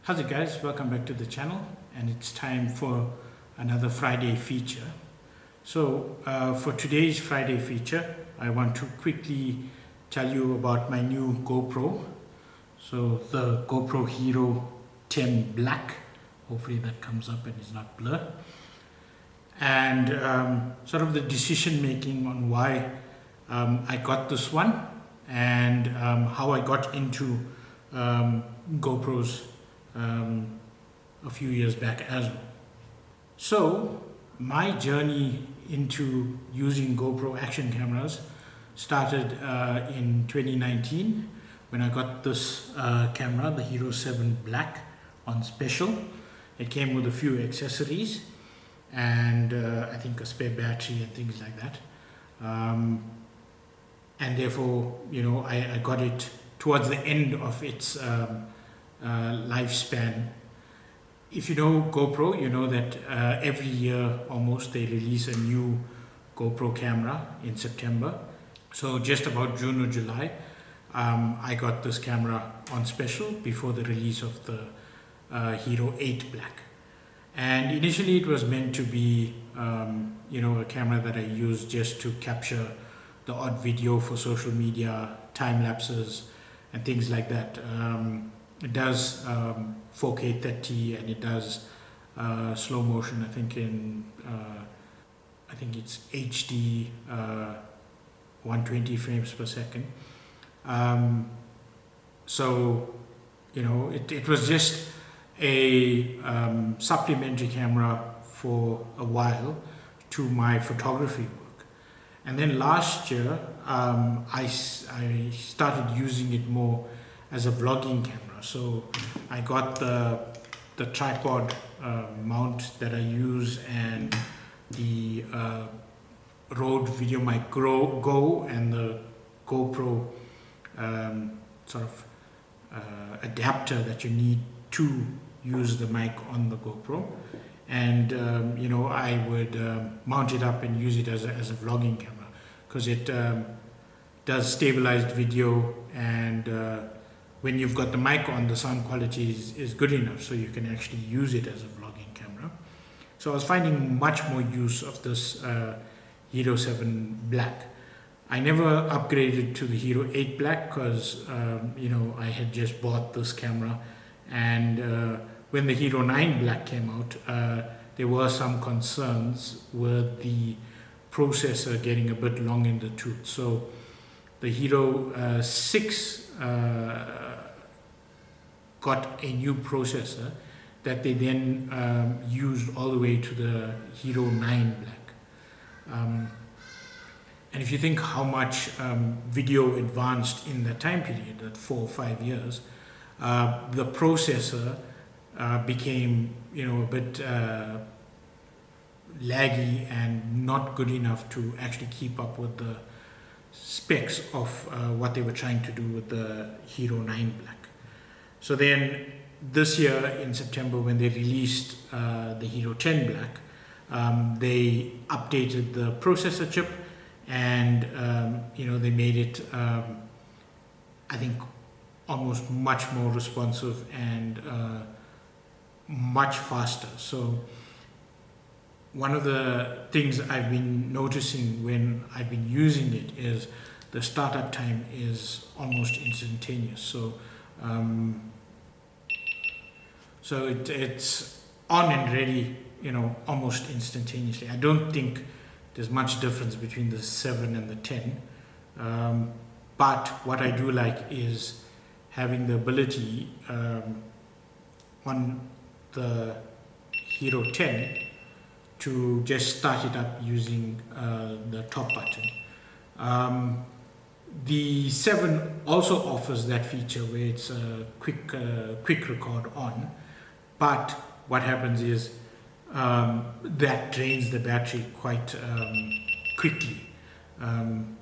How's it guys? Welcome back to the channel, and it's time for another Friday feature. So for today's Friday feature, I want to quickly tell you about my new GoPro. So the GoPro Hero 10 Black. Hopefully that comes up and is not blur. And sort of the decision making on why I got this one and how I got into GoPros a few years back as well. So my journey into using GoPro action cameras started in 2019 when I got this camera, the Hero 7 Black, on special. It came with a few accessories and I think a spare battery and things like that. And therefore, you know, I got it towards the end of its lifespan. If you know GoPro, you know that every year almost they release a new GoPro camera in September. So just about June or July, I got this camera on special before the release of the Hero 8 Black. And initially it was meant to be you know, a camera that I used just to capture the odd video for social media, time lapses and things like that. It does 4K 30 and it does slow motion. I think it's HD 120 frames per second. So you know, it was just a supplementary camera for a while to my photography work. And then last year I started using it more as a vlogging camera. So I got the tripod mount that I use and the Rode Video Mic Go and the GoPro sort of adapter that you need to use the mic on the GoPro. And you know, I would mount it up and use it as a vlogging camera because it does stabilized video, and when you've got the mic on, the sound quality is good enough so you can actually use it as a vlogging camera. So I was finding much more use of this Hero 7 Black. I never upgraded to the Hero 8 Black because you know, I had just bought this camera, and when the Hero 9 Black came out, there were some concerns with the processor getting a bit long in the tooth. So the Hero 6 got a new processor that they then used all the way to the Hero 9 Black. And if you think how much video advanced in that time period, that 4 or 5 years, the processor became, you know, a bit laggy and not good enough to actually keep up with the specs of what they were trying to do with the Hero 9 Black. So then this year in September, when they released the Hero 10 Black, they updated the processor chip, and you know, they made it I think almost much more responsive and much faster. So one of the things I've been noticing when I've been using it is the startup time is almost instantaneous. So it's on and ready, you know, almost instantaneously. I don't think there's much difference between the 7 and the 10. But what I do like is having the ability on the Hero 10 to just start it up using the top button. The 7 also offers that feature where it's a quick record on, but what happens is that drains the battery quite quickly, and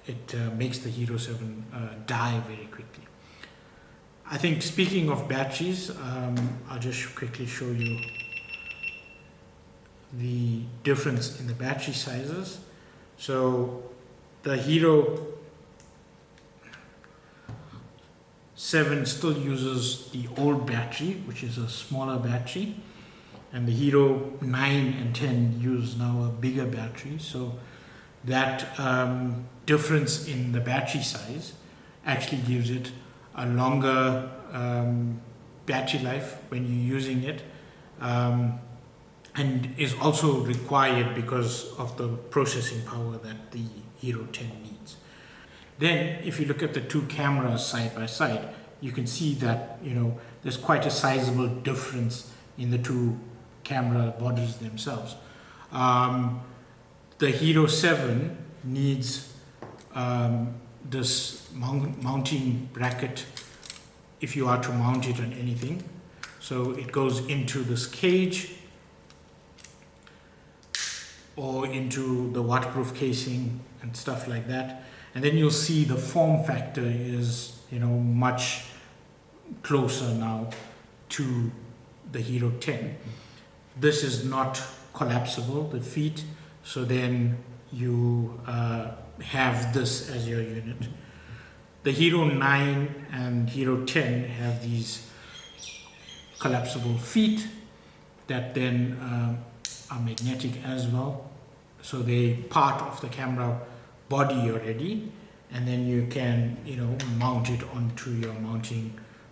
it makes the Hero 7 die very quickly. I think, speaking of batteries, I'll just quickly show you the difference in the battery sizes. So the Hero 7 still uses the old battery, which is a smaller battery, and the Hero 9 and 10 use now a bigger battery. So that difference in the battery size actually gives it a longer battery life when you're using it, and is also required because of the processing power that the Hero 10 needs. Then if you look at the two cameras side by side, you can see that there's quite a sizable difference in the two camera bodies themselves. The Hero 7 needs this mounting bracket if you are to mount it on anything. So it goes into this cage or into the waterproof casing and stuff like that. And then you'll see the form factor is much closer now to the Hero 10. This is not collapsible, the feet, so then you have this as your unit. The Hero 9 and Hero 10 have these collapsible feet that then are magnetic as well, so they're part of the camera body already, and then you can mount it onto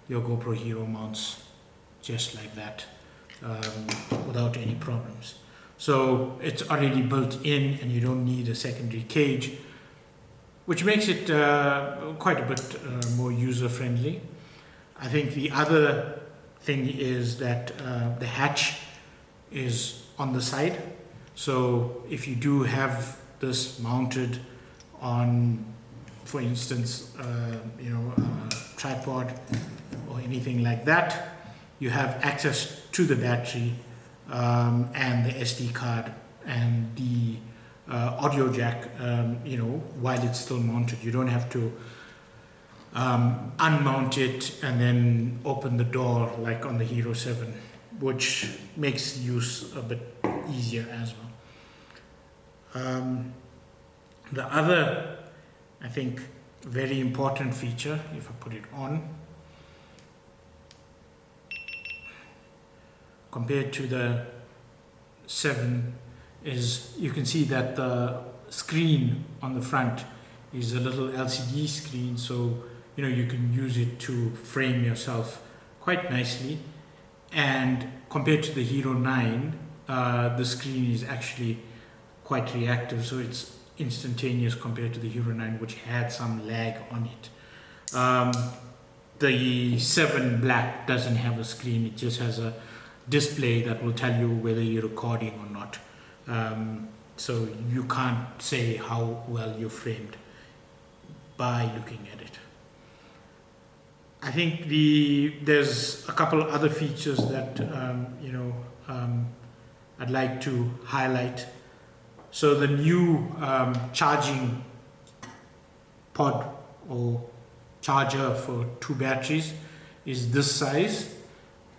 your GoPro Hero mounts just like that without any problems. So it's already built in and you don't need a secondary cage, which makes it quite a bit more user friendly. I think the other thing is that the hatch is on the side, so if you do have this mounted on, for instance, a tripod or anything like that, you have access to the battery and the SD card and the audio jack, while it's still mounted. You don't have to unmount it and then open the door like on the Hero 7, which makes use a bit easier as well. The other, I think, very important feature, if I put it on, compared to the 7, is you can see that the screen on the front is a little LCD screen, so you can use it to frame yourself quite nicely. And compared to the Hero 9, the screen is actually quite reactive, so it's instantaneous compared to the Hero 9, which had some lag on it. The 7 Black doesn't have a screen, it just has a display that will tell you whether you're recording or not. So you can't say how well you're framed by looking at it. I think there's a couple other features that I'd like to highlight. So the new charging pod or charger for 2 batteries is this size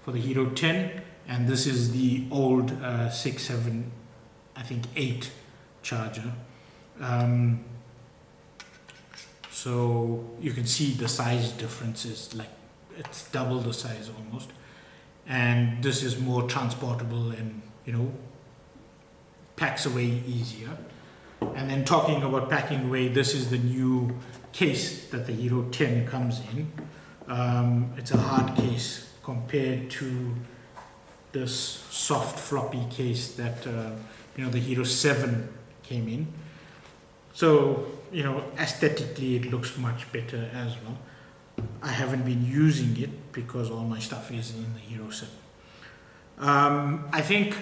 for the Hero 10, and this is the old 6, 7, I think 8 charger. So you can see the size differences, like it's double the size almost, and this is more transportable and packs away easier. And then talking about packing away, this is the new case that the Hero 10 comes in. It's a hard case compared to this soft floppy case that the Hero 7 came in. So aesthetically it looks much better as well. I haven't been using it because all my stuff is in the Hero 7. I think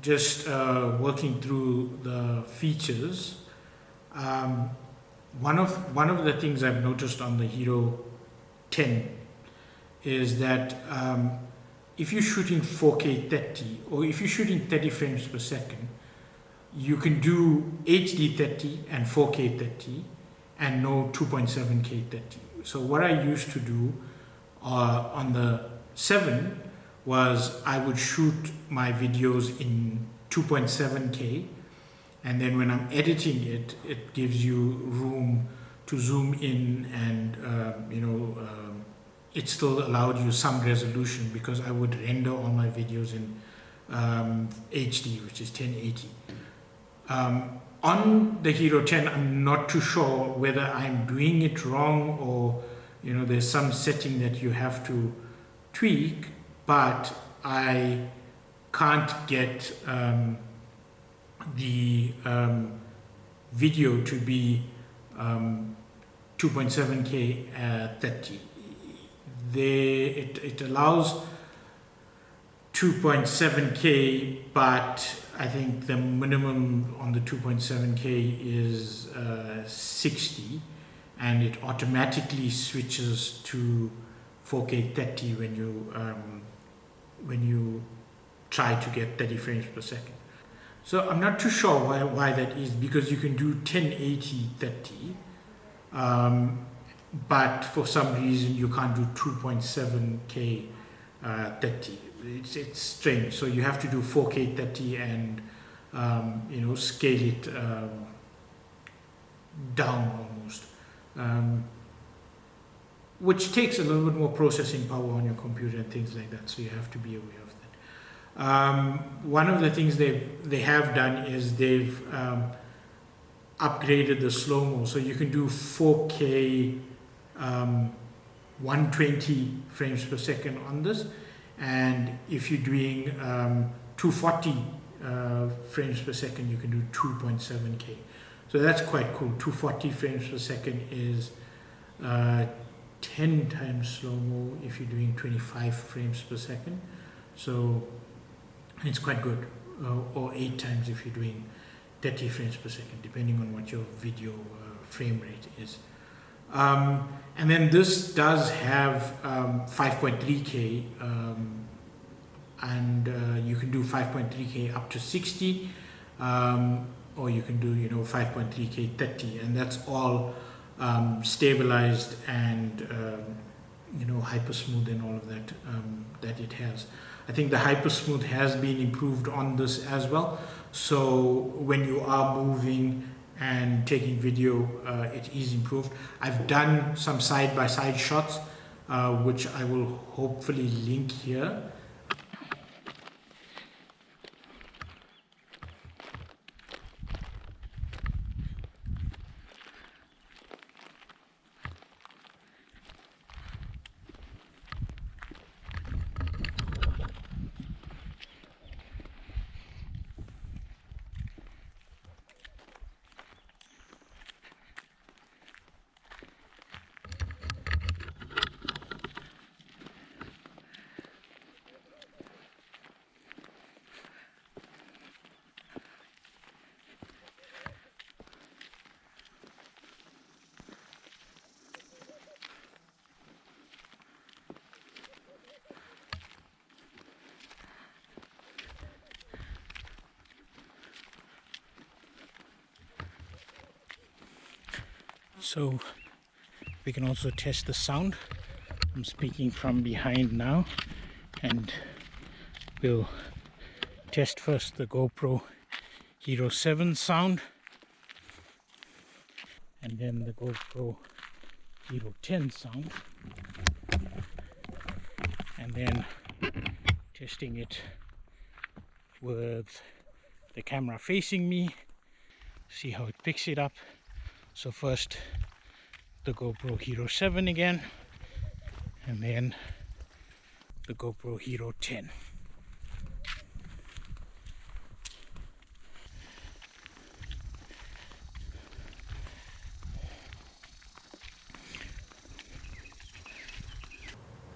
just working through the features, one of the things I've noticed on the Hero 10 is that if you're shooting 4K 30 or if you're shooting 30 frames per second, you can do HD 30 and 4K 30 and no 2.7K 30. So what I used to do on the 7 was I would shoot my videos in 2.7K, and then when I'm editing it, it gives you room to zoom in, and it still allowed you some resolution, because I would render all my videos in HD, which is 1080. On the Hero 10, I'm not too sure whether I'm doing it wrong, or there's some setting that you have to tweak, but I can't get the video to be 2.7K 30. It allows 2.7K, but I think the minimum on the 2.7K is 60, and it automatically switches to 4K 30 when you try to get 30 frames per second. So I'm not too sure why that is, because you can do 1080 30, but for some reason you can't do 2.7K 30. It's strange. So you have to do 4K 30 and scale it down almost, which takes a little bit more processing power on your computer and things like that. So you have to be aware of that. One of the things they have done is they've upgraded the SloMo, so you can do 4K 120 frames per second on this, and if you're doing 240 frames per second, you can do 2.7K. So that's quite cool. 240 frames per second is 10 times SloMo if you're doing 25 frames per second. So it's quite good, or 8 times if you're doing 30 frames per second, depending on what your video frame rate is. And then this does have 5.3K, and you can do 5.3K up to 60, or you can do 5.3K 30, and that's all stabilized and Hypersmooth and all of that that it has. I think the Hypersmooth has been improved on this as well. So when you are moving and taking video, it is improved. I've done some side-by-side shots, which I will hopefully link here. So we can also test the sound. I'm speaking from behind now, and we'll test first the GoPro Hero 7 sound, and then the GoPro Hero 10 sound, and then testing it with the camera facing me, see how it picks it up. So first the GoPro Hero 7 again, and then the GoPro Hero 10.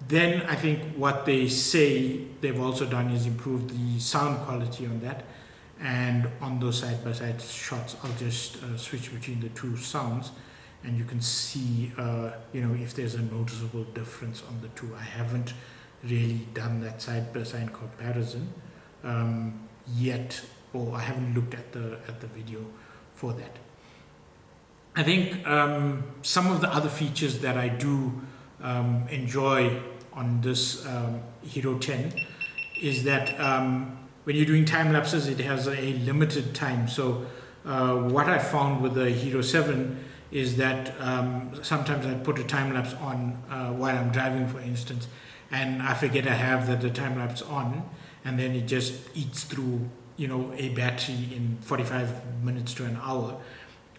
Then I think what they say they've also done is improve the sound quality on that. And on those side-by-side shots, I'll just switch between the two sounds, and you can see if there's a noticeable difference on the two. I haven't really done that side-by-side comparison yet, or I haven't looked at the video for that. I think some of the other features that I do enjoy on this Hero 10 is that when you're doing time lapses, it has a limited time. So what I found with the Hero 7 is that sometimes I put a time lapse on while I'm driving, for instance, and I forget I have the time lapse on, and then it just eats through, a battery in 45 minutes to an hour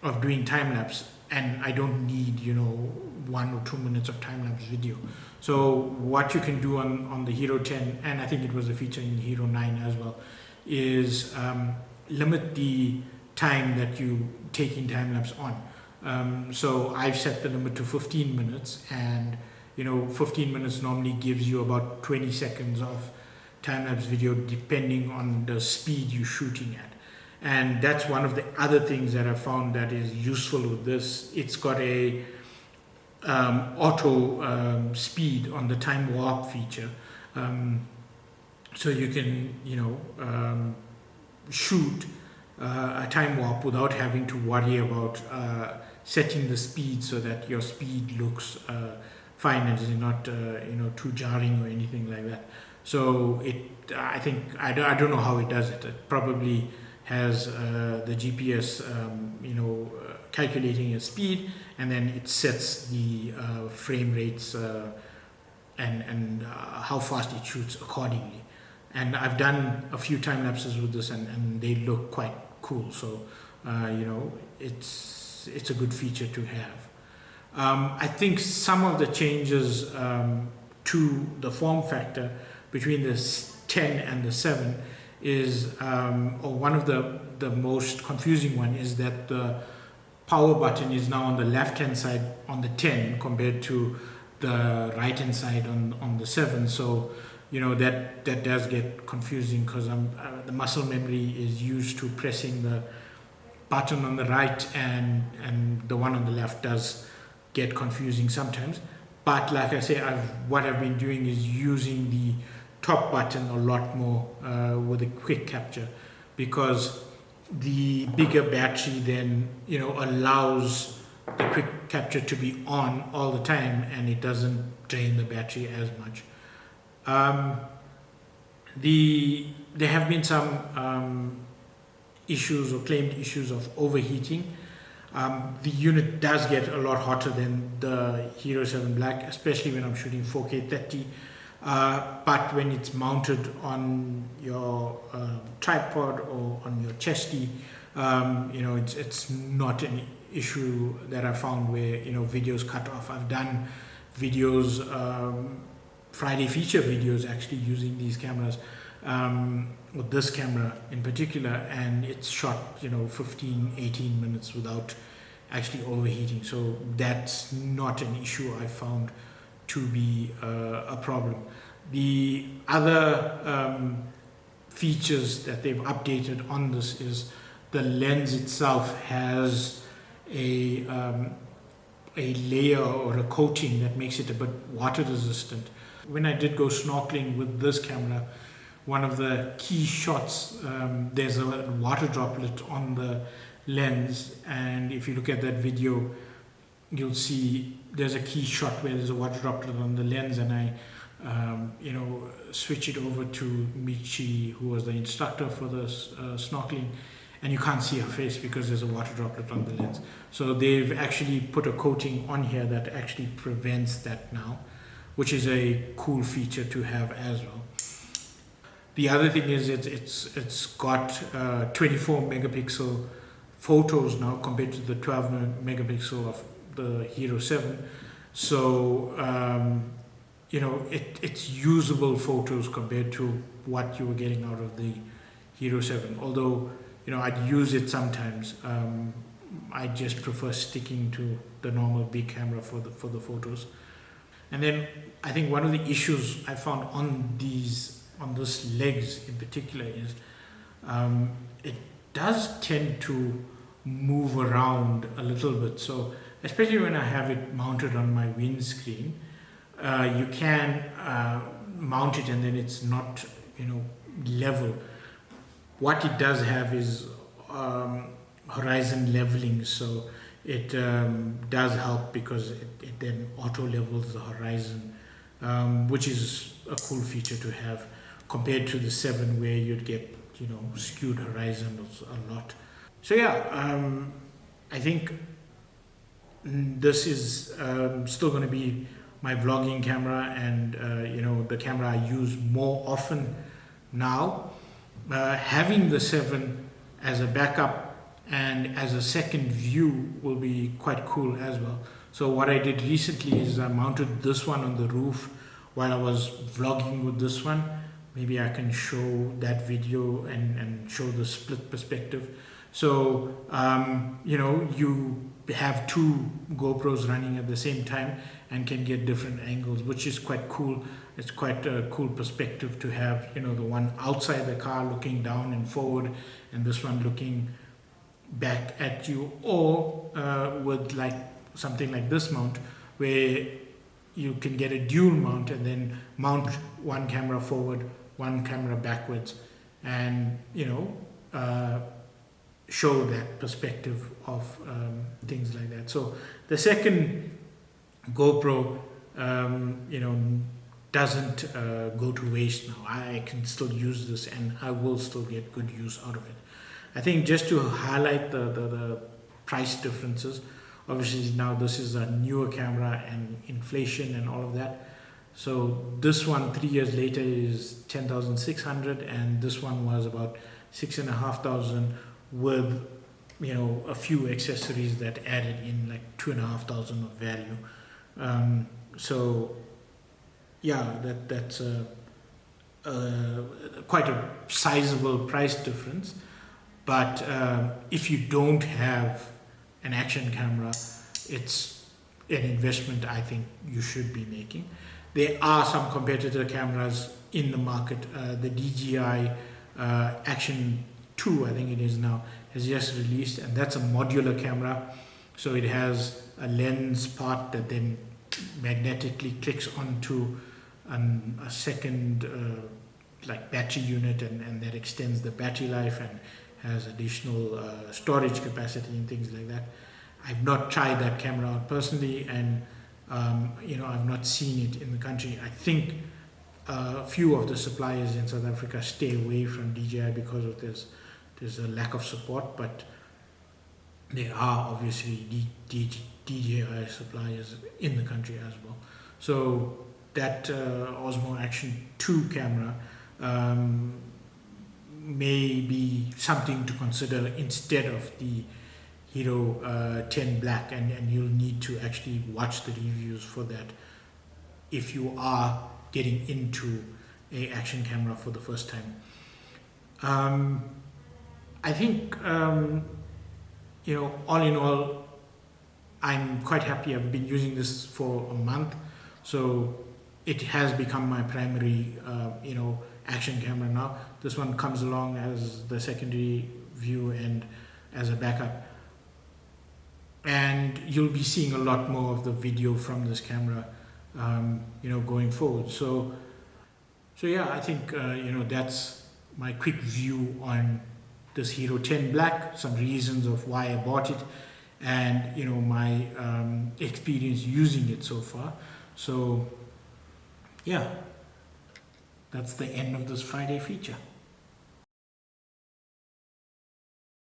of doing time lapse, and I don't need 1 or 2 minutes of time lapse video. So what you can do on the Hero 10, and I think it was a feature in Hero 9 as well, is limit the time that you taking time lapse on. So I've set the limit to 15 minutes, and 15 minutes normally gives you about 20 seconds of time-lapse video depending on the speed you're shooting at. And that's one of the other things that I found that is useful with this. It's got a auto speed on the time warp feature, so you can shoot a time warp without having to worry about setting the speed so that your speed looks fine and is not too jarring or anything like that. So I think I don't know how it does it. It probably has the GPS calculating a speed, and then it sets the frame rates and how fast it shoots accordingly. And I've done a few time lapses with this, and they look quite cool. So it's a good feature to have. I think some of the changes to the form factor between the 10 and the 7 is, or one of the most confusing one is that the power button is now on the left hand side on the 10 compared to the right hand side on the 7. So that does get confusing, because the muscle memory is used to pressing the button on the right, and the one on the left does get confusing sometimes. But like I say, what I've been doing is using the top button a lot more with a quick capture, because the bigger battery then allows the quick capture to be on all the time, and it doesn't drain the battery as much. There have been some issues or claimed issues of overheating. The unit does get a lot hotter than the Hero 7 Black, especially when I'm shooting 4K 30. But when it's mounted on your tripod or on your chesty, it's not an issue that I found where videos cut off. I've done videos, Friday feature videos actually using these cameras, with this camera in particular, and it's shot 15-18 minutes without actually overheating. So that's not an issue I found to be a problem. The other features that they've updated on this is the lens itself has a layer or a coating that makes it a bit water resistant. When I did go snorkeling with this camera, one of the key shots, there's a water droplet on the lens, and if you look at that video, you'll see there's a key shot where there's a water droplet on the lens, and I switch it over to Michi, who was the instructor for the snorkeling, and you can't see her face because there's a water droplet on the lens. So they've actually put a coating on here that actually prevents that now, which is a cool feature to have as well. The other thing is it's got 24 megapixel photos now compared to the 12 megapixel of the Hero 7. So it's usable photos compared to what you were getting out of the Hero 7. Although I'd use it sometimes. I just prefer sticking to the normal big camera for the photos. And then I think one of the issues I found on this legs in particular is it does tend to move around a little bit. So especially when I have it mounted on my windscreen, you can mount it and then it's not level. What it does have is horizon leveling, so it does help because it then auto levels the horizon, which is a cool feature to have compared to the 7 where you'd get skewed horizon a lot. So yeah, I think this is still going to be my vlogging camera, and the camera I use more often now. Having the 7 as a backup and as a second view will be quite cool as well. So what I did recently is I mounted this one on the roof while I was vlogging with this one. Maybe I can show that video and show the split perspective. So, you have 2 GoPros running at the same time and can get different angles, which is quite cool. It's quite a cool perspective to have, the one outside the car looking down and forward, and this one looking back at you, or with like something like this mount, where you can get a dual mount and then mount one camera forward, one camera backwards, and show that perspective of things like that. So the second GoPro doesn't go to waste now. I can still use this and I will still get good use out of it. I think just to highlight the price differences, obviously now this is a newer camera and inflation and all of that. So this one 3 years later is 10,600, and this one was about 6,500 with a few accessories that added in like 2,500 of value. So yeah, that's quite a sizable price difference. But if you don't have an action camera, it's an investment I think you should be making. There are some competitor cameras in the market. The DJI Action 2, I think it is now, has just released, and that's a modular camera. So it has a lens part that then magnetically clicks onto a second like battery unit, and that extends the battery life and has additional storage capacity and things like that. I've not tried that camera out personally, and I've not seen it in the country. I think a few of the suppliers in South Africa stay away from DJI because of this. There's a lack of support, but there are obviously DJI suppliers in the country as well. So that Osmo Action 2 camera may be something to consider instead of the Hero 10 Black, and you'll need to actually watch the reviews for that if you are getting into a action camera for the first time. I think all in all, I'm quite happy. I've been using this for a month, so it has become my primary action camera now. This one comes along as the secondary view and as a backup, and you'll be seeing a lot more of the video from this camera going forward. So yeah, I think that's my quick view on this Hero 10 Black, some reasons of why I bought it, and my experience using it so far. So yeah, that's the end of this Friday feature.